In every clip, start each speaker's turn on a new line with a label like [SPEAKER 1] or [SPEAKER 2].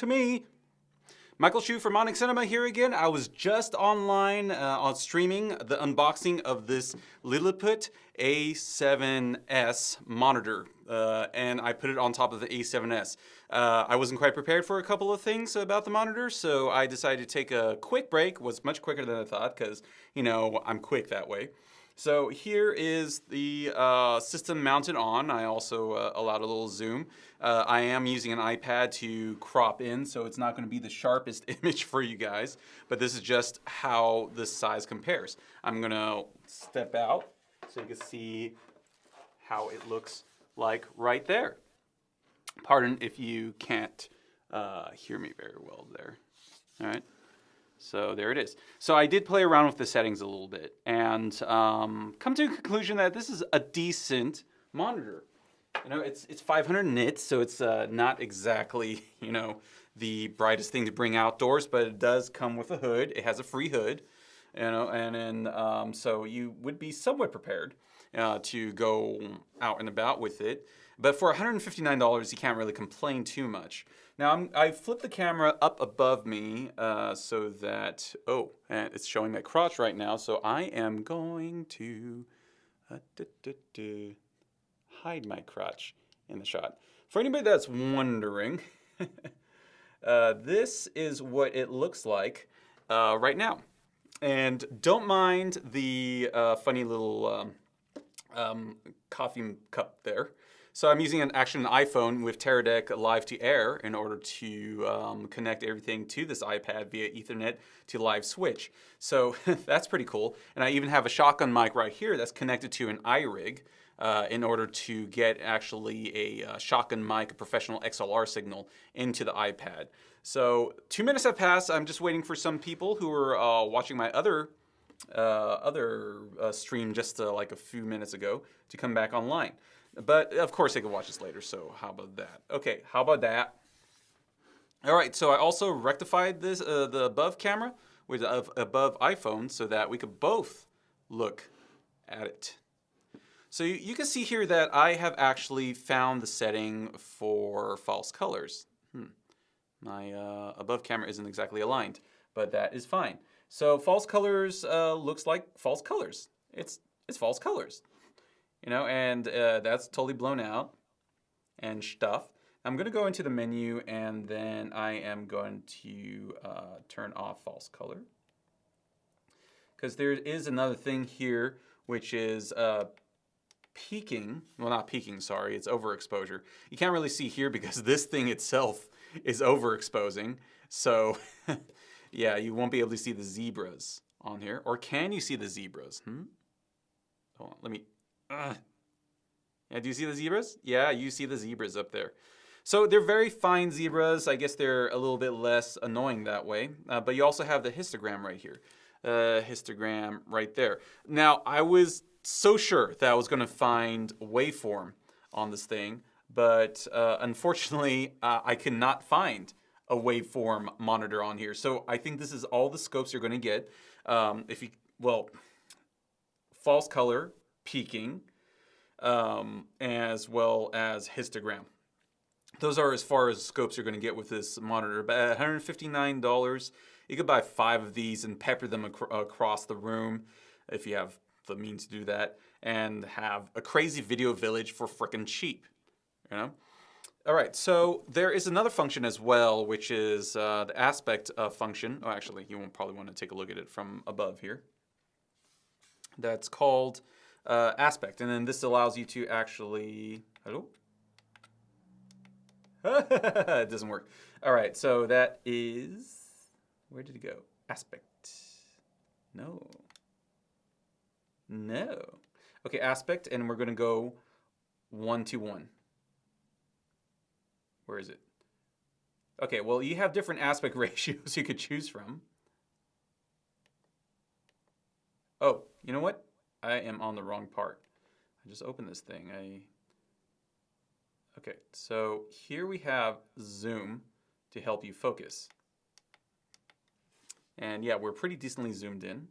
[SPEAKER 1] to me. Michael Chu from Onyx Cinema here again. I was just online on streaming the unboxing of this Lilliput A7s monitor, and I put it on top of the A7s. I wasn't quite prepared for a couple of things about the monitor, so I decided to take a quick break. It was much quicker than I thought because, you know, I'm quick that way. So here is the system mounted on. I also allowed a little zoom. I am using an iPad to crop in, so it's not going to be the sharpest image for you guys, but this is just how this size compares. I'm going to step out so you can see how it looks like right there. Pardon if you can't hear me very well there. All right. So there it is. So I did play around with the settings a little bit and come to a conclusion that this is a decent monitor. You know, it's 500 nits, so it's not exactly, you know, the brightest thing to bring outdoors, but it does come with a hood. It has a free hood, you know, and then so you would be somewhat prepared to go out and about with it. But for $159, you can't really complain too much. Now, I flipped the camera up above me so that, and it's showing my crotch right now, so I am going to hide my crotch in the shot. For anybody that's wondering, this is what it looks like right now. And don't mind the funny little coffee cup there. So I'm using an iPhone with Teradek Live to Air in order to connect everything to this iPad via Ethernet to live switch. So that's pretty cool. And I even have a shotgun mic right here that's connected to an iRig in order to get actually a shotgun mic, a professional XLR signal into the iPad. So 2 minutes have passed. I'm just waiting for some people who are watching my other stream just like a few minutes ago to come back online. But of course they can watch this later, so how about that? Okay, how about that? All right, so I also rectified this the above camera with above iPhone so that we could both look at it. So you can see here that I have actually found the setting for false colors. My above camera isn't exactly aligned, but that is fine. So false colors looks like false colors. It's false colors. You know, and that's totally blown out and stuff. I'm going to go into the menu and then I am going to turn off false color. Because there is another thing here which is peaking. Well, not peaking, sorry. It's overexposure. You can't really see here because this thing itself is overexposing. So, yeah, you won't be able to see the zebras on here. Or can you see the zebras? Hold on, let me... Yeah, do you see the zebras? Yeah, you see the zebras up there. So they're very fine zebras. I guess they're a little bit less annoying that way. But you also have the histogram right here. Histogram right there. Now, I was so sure that I was going to find waveform on this thing. But unfortunately, I could not find a waveform monitor on here. So I think this is all the scopes you're going to get. False color, peaking, as well as histogram. Those are as far as scopes you're going to get with this monitor. But at $159, you could buy 5 of these and pepper them across the room if you have the means to do that, and have a crazy video village for frickin' cheap. You know? All right, so there is another function as well, which is the aspect function. Oh, actually, you won't probably want to take a look at it from above here. That's called aspect, and then this allows you to actually, hello? It doesn't work. All right, so that is, where did it go? Aspect. No. Okay, aspect, and we're gonna go 1:1. Where is it? Okay, well, you have different aspect ratios you could choose from. Oh, you know what? I am on the wrong part. I just opened this thing. Okay, so here we have zoom to help you focus. And yeah, we're pretty decently zoomed in.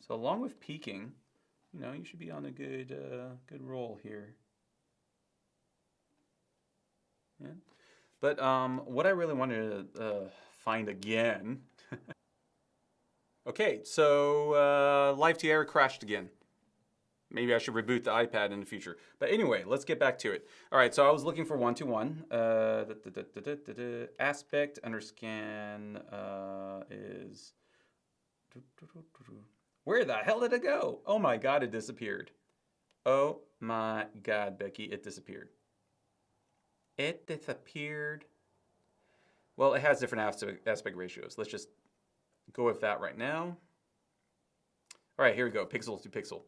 [SPEAKER 1] So along with peaking, you know, you should be on a good roll here. Yeah. But what I really wanted to find again. Okay, so Live to Air crashed again. Maybe I should reboot the iPad in the future. But anyway, let's get back to it. All right, so I was looking for 1:1. Aspect underscan is. Where the hell did it go? Oh my God, it disappeared. Oh my God, Becky, it disappeared. It disappeared. Well, it has different aspect ratios. Let's just go with that right now. All right, here we go, pixel to pixel.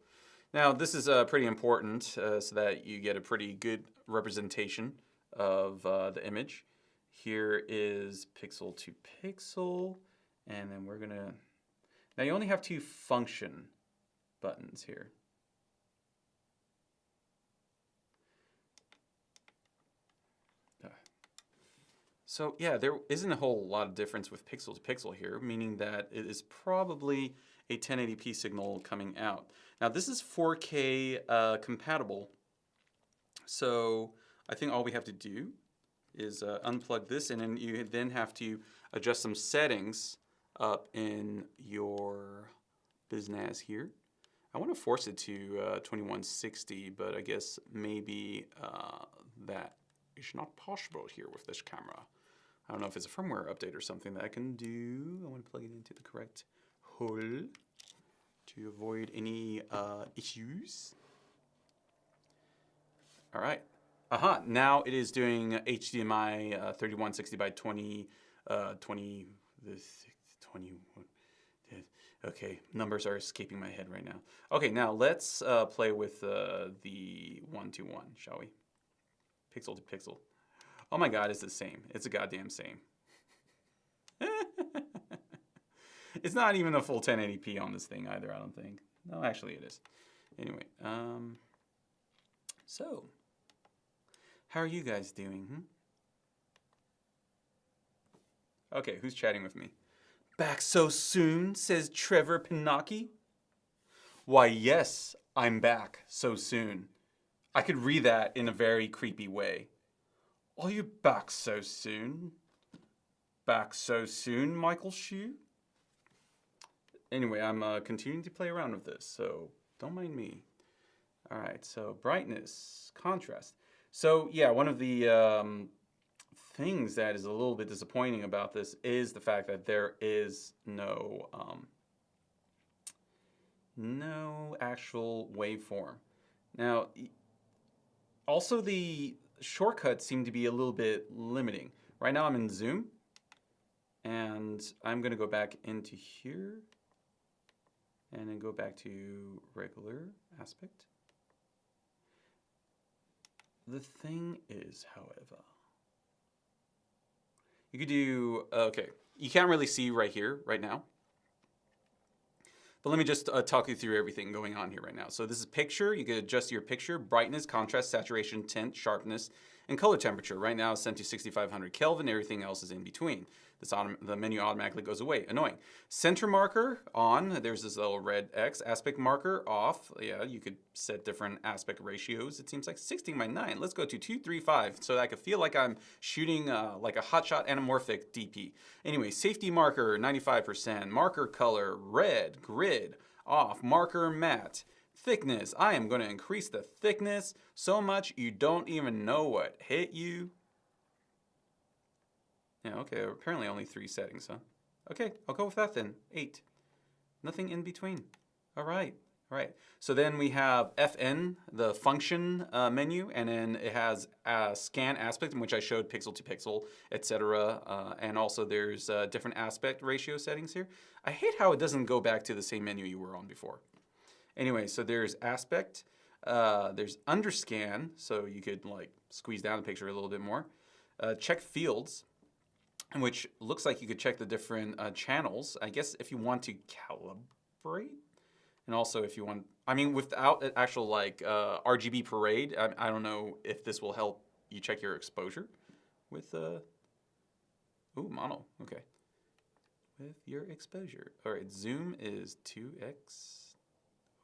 [SPEAKER 1] Now, this is pretty important so that you get a pretty good representation of the image. Here is pixel to pixel, and then we're gonna, now you only have 2 function buttons here. So yeah, there isn't a whole lot of difference with pixel to pixel here, meaning that it is probably a 1080p signal coming out. Now this is 4K compatible, so I think all we have to do is unplug this, and then you then have to adjust some settings up in your BizNaz here. I want to force it to 2160, but I guess maybe that is not possible here with this camera. I don't know if it's a firmware update or something that I can do. I want to plug it into the correct hole to avoid any issues. All right. Now it is doing HDMI 3160 by 20, 20, 21. Okay, numbers are escaping my head right now. Okay, now let's play with the 1:1, shall we? Pixel to pixel. Oh my God, it's the same. It's a goddamn same. It's not even a full 1080p on this thing either, I don't think. No, actually it is. Anyway, so how are you guys doing? Okay, who's chatting with me? Back so soon, says Trevor Pinocchi. Why, yes, I'm back so soon. I could read that in a very creepy way. Are you back so soon? Back so soon, Michael Shue? Anyway, I'm continuing to play around with this, so don't mind me. All right, so brightness, contrast. So yeah, one of the things that is a little bit disappointing about this is the fact that there is no actual waveform. Now, also the shortcuts seem to be a little bit limiting. Right now I'm in zoom, and I'm gonna go back into here and then go back to regular aspect. The thing is, however, you could do, okay, you can't really see right here, right now. But let me just talk you through everything going on here right now. So this is picture. You can adjust your picture, brightness, contrast, saturation, tint, sharpness, and color temperature. Right now it's set to 6500 Kelvin. Everything else is in between. The menu automatically goes away. Annoying. Center marker on. There's this little red X. Aspect marker off. Yeah, you could set different aspect ratios. It seems like 16:9. Let's go to 235 so that I could feel like I'm shooting like a hotshot anamorphic DP. Anyway, safety marker 95%. Marker color red. Grid off. Marker matte. Thickness. I am going to increase the thickness so much you don't even know what hit you. Yeah, okay, apparently only 3 settings, huh? Okay, I'll go with that then. 8. Nothing in between. All right. So then we have FN, the function menu, and then it has scan aspect, in which I showed pixel to pixel, etc. And also there's different aspect ratio settings here. I hate how it doesn't go back to the same menu you were on before. Anyway, so there's aspect, there's underscan, so you could like squeeze down the picture a little bit more. Check fields, which looks like you could check the different channels. I guess if you want to calibrate, and also if you want, I mean, without an actual like RGB parade, I don't know if this will help you check your exposure with, ooh, mono, okay. With your exposure. All right, zoom is 2x.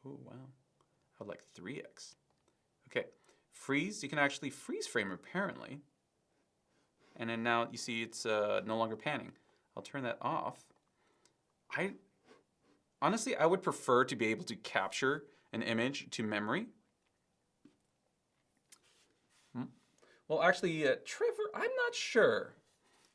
[SPEAKER 1] Oh, wow. I would like 3x. Okay, freeze, you can actually freeze frame apparently. And then now you see it's no longer panning. I'll turn that off. Honestly, I would prefer to be able to capture an image to memory. Well, actually, Trevor, I'm not sure.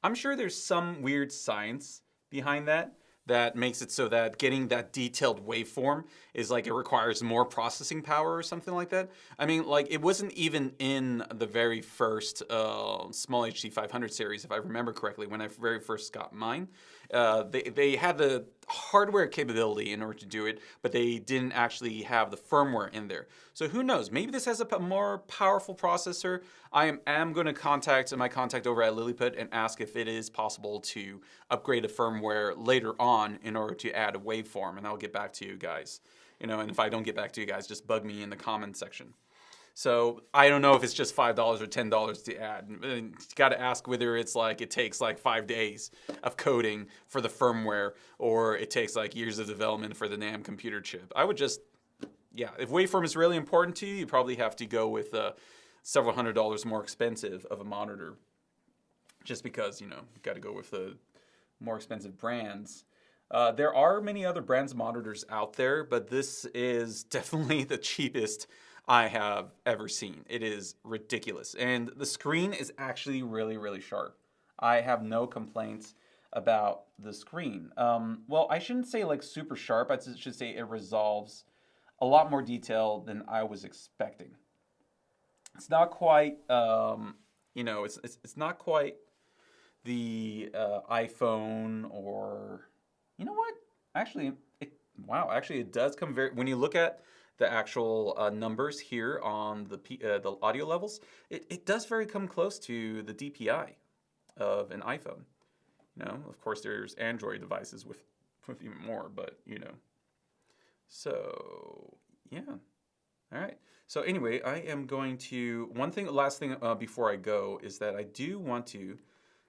[SPEAKER 1] I'm sure there's some weird science behind that that makes it so that getting that detailed waveform is like it requires more processing power or something like that. I mean, like it wasn't even in the very first small HD 500 series, if I remember correctly, when I very first got mine. They had the hardware capability in order to do it, but they didn't actually have the firmware in there. So who knows? Maybe this has a more powerful processor. I am going to contact my contact over at Lilliput and ask if it is possible to upgrade the firmware later on in order to add a waveform, and I'll get back to you guys. You know, and if I don't get back to you guys, just bug me in the comment section. So I don't know if it's just $5 or $10 to add. You got to ask whether it's like it takes like 5 days of coding for the firmware, or it takes like years of development for the NAND computer chip. I would just, yeah, if waveform is really important to you, you probably have to go with several $100s more expensive of a monitor, just because, you know, you got to go with the more expensive brands. There are many other brands of monitors out there, but this is definitely the cheapest I have ever seen. It is ridiculous. And the screen is actually really, really sharp. I have no complaints about the screen. Well, I shouldn't say like super sharp. I should say it resolves a lot more detail than I was expecting. It's not quite, you know, it's not quite the iPhone or, you know what? Actually, wow, actually it does come very, when you look at the actual numbers here on the audio levels, it does very come close to the DPI of an iPhone. You know, of course, there's Android devices with even more, but you know. So yeah, all right. So anyway, I am going to last thing before I go is that I do want to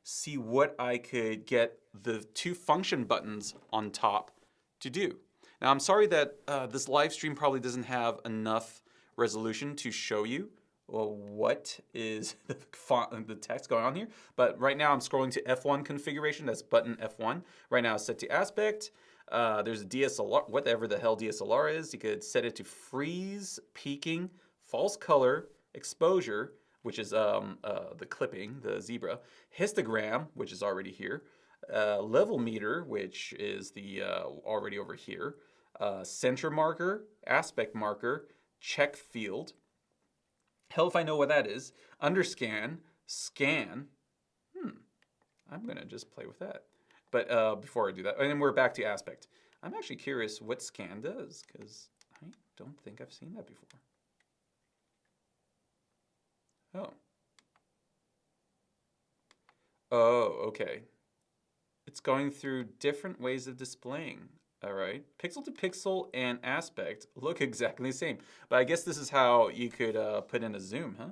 [SPEAKER 1] see what I could get the 2 function buttons on top to do. Now, I'm sorry that this live stream probably doesn't have enough resolution to show you what is the text going on here. But right now I'm scrolling to F1 configuration. That's button F1. Right now it's set to aspect. There's a DSLR, whatever the hell DSLR is. You could set it to freeze, peaking, false color, exposure, which is the clipping, the zebra, histogram, which is already here, level meter, which is the already over here, center marker, aspect marker, check field. Hell if I know what that is. Underscan, scan. I'm gonna just play with that. But before I do that, and then we're back to aspect. I'm actually curious what scan does, because I don't think I've seen that before. Oh. Oh, okay. It's going through different ways of displaying. All right. Pixel to pixel and aspect look exactly the same. But I guess this is how you could put in a zoom, huh?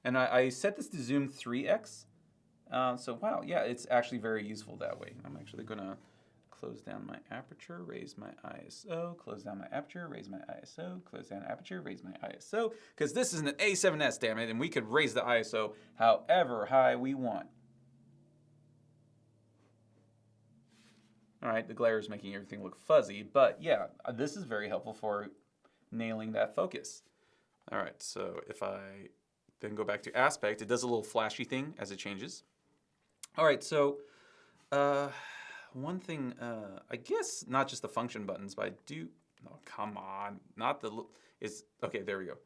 [SPEAKER 1] And I set this to zoom 3x. So, wow, yeah, it's actually very useful that way. I'm actually going to close down my aperture, raise my ISO, close down my aperture, raise my ISO, close down aperture, raise my ISO. Because this is an A7S, damn it, and we could raise the ISO however high we want. All right, the glare is making everything look fuzzy, but yeah, this is very helpful for nailing that focus. All right, so if I then go back to aspect, it does a little flashy thing as it changes. All right, so one thing, I guess not just the function buttons, but I do, oh, come on, not the, is, okay, there we go.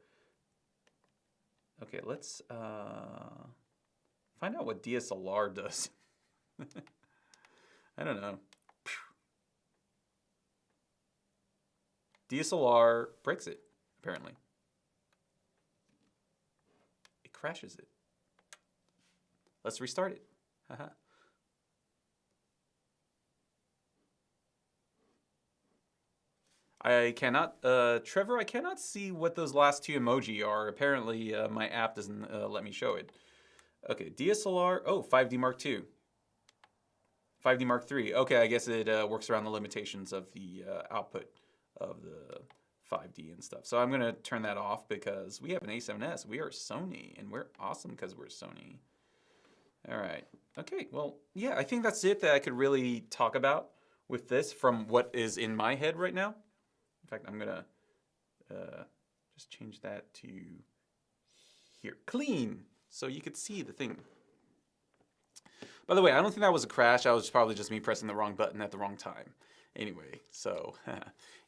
[SPEAKER 1] Okay, let's find out what DSLR does. I don't know. DSLR breaks it, apparently. It crashes it. Let's restart it. Haha. I cannot, Trevor, I cannot see what those last 2 emoji are. Apparently, my app doesn't let me show it. Okay, DSLR, oh, 5D Mark II. 5D Mark III. Okay, I guess it works around the limitations of the output of the 5D and stuff. So I'm going to turn that off because we have an A7S. We are Sony, and we're awesome because we're Sony. All right. Okay, well, yeah, I think that's it that I could really talk about with this from what is in my head right now. In fact, I'm gonna just change that to here, clean, so you could see the thing. By the way, I don't think that was a crash. That was probably just me pressing the wrong button at the wrong time. Anyway, so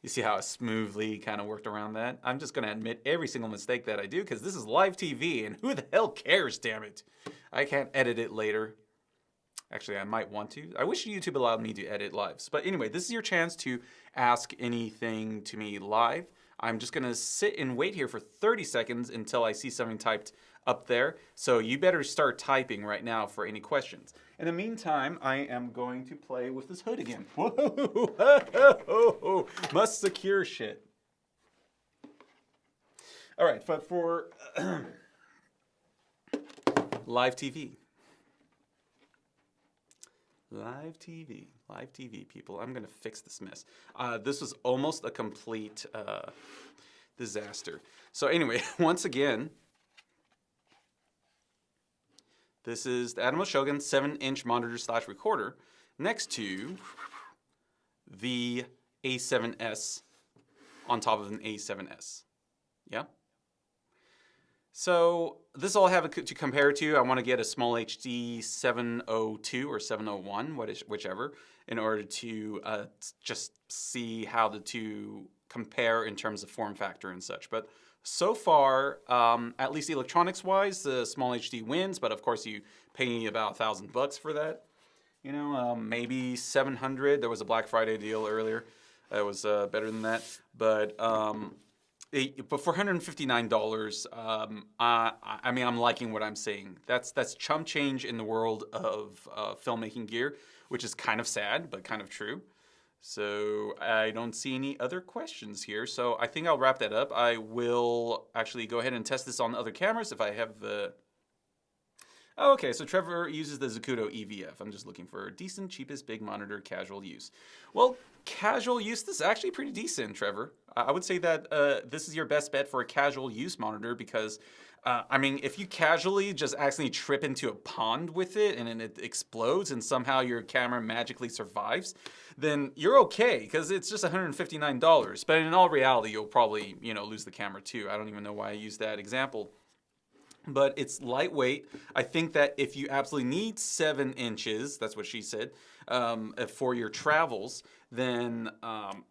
[SPEAKER 1] you see how I smoothly kind of worked around that? I'm just gonna admit every single mistake that I do because this is live TV and who the hell cares, damn it? I can't edit it later. Actually, I might want to. I wish YouTube allowed me to edit lives. But anyway, this is your chance to ask anything to me live. I'm just gonna sit and wait here for 30 seconds until I see something typed up there. So you better start typing right now for any questions. In the meantime, I am going to play with this hood again. Whoa, must secure shit. All right, but for live TV. Live TV, people. I'm gonna fix this mess. This was almost a complete disaster. So anyway, once again, this is the Atomos Shogun 7-inch monitor / recorder next to the A7S on top of an A7S. Yeah? So this all I have to compare to. I want to get a small HD 702 or 701, whichever, in order to just see how the two compare in terms of form factor and such. But so far, at least electronics-wise, the small HD wins. But of course, you pay about $1,000 for that. You know, maybe 700. There was a Black Friday deal earlier. It was better than that, but. But for $159, I mean, I'm liking what I'm seeing. That's chump change in the world of filmmaking gear, which is kind of sad, but kind of true. So I don't see any other questions here. So I think I'll wrap that up. I will actually go ahead and test this on other cameras if I have the... Oh, okay, so Trevor uses the Zacuto EVF. I'm just looking for decent, cheapest, big monitor, casual use. Well, casual use, this is actually pretty decent, Trevor. I would say that this is your best bet for a casual use monitor because, I mean, if you casually just accidentally trip into a pond with it and then it explodes and somehow your camera magically survives, then you're okay because it's just $159. But in all reality, you'll probably, you know, lose the camera too. I don't even know why I used that example. But it's lightweight. I think that if you absolutely need 7 inches, that's what she said, for your travels, then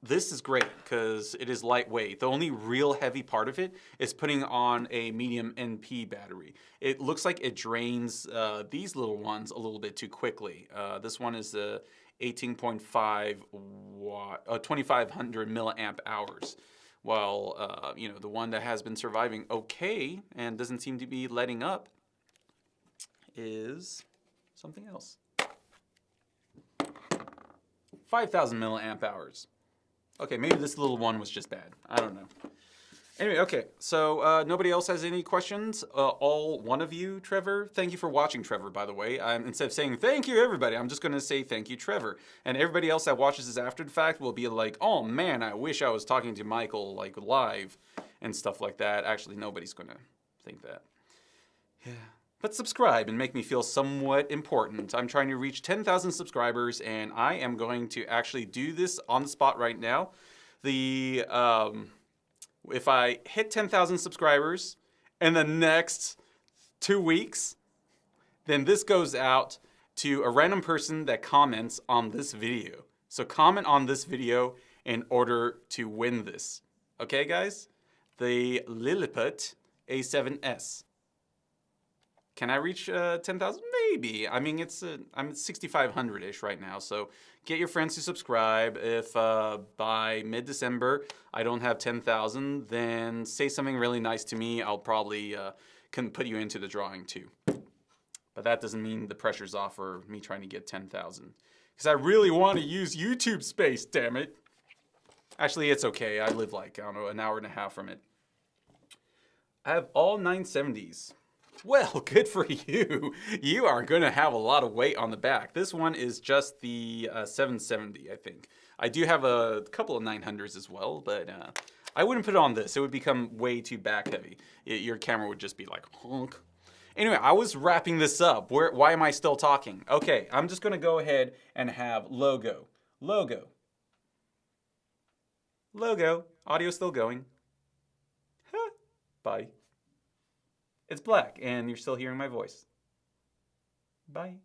[SPEAKER 1] this is great because it is lightweight. The only real heavy part of it is putting on a medium NP battery. It looks like it drains these little ones a little bit too quickly. This one is the 18.5 watt, 2,500 milliamp hours. While, you know, the one that has been surviving okay and doesn't seem to be letting up is something else. 5,000 milliamp hours. Okay, maybe this little one was just bad. I don't know. Anyway, okay, so nobody else has any questions? All one of you, Trevor? Thank you for watching, Trevor, by the way. Instead of saying thank you, everybody, I'm just going to say thank you, Trevor. And everybody else that watches this after the fact will be like, oh, man, I wish I was talking to Michael, like, live and stuff like that. Actually, nobody's going to think that. Yeah. But subscribe and make me feel somewhat important. I'm trying to reach 10,000 subscribers, and I am going to actually do this on the spot right now. If I hit 10,000 subscribers in the next 2 weeks, then this goes out to a random person that comments on this video. So comment on this video in order to win this. Okay, guys? The Lilliput A7s. Can I reach 10,000? Maybe. I mean, I'm at 6,500-ish right now, so get your friends to subscribe. If by mid-December I don't have 10,000, then say something really nice to me. I'll probably can put you into the drawing too. But that doesn't mean the pressure's off for me trying to get 10,000. Because I really want to use YouTube space, damn it. Actually, it's okay. I live like, I don't know, an hour and a half from it. I have all 970s. Well, good for you. You are going to have a lot of weight on the back. This one is just the 770, I think. I do have a couple of 900s as well, but I wouldn't put it on this. It would become way too back heavy. Your camera would just be like honk. Anyway, I was wrapping this up. Why am I still talking? Okay, I'm just gonna go ahead and have logo. Logo. Logo. Audio's still going. Bye. It's black and you're still hearing my voice. Bye.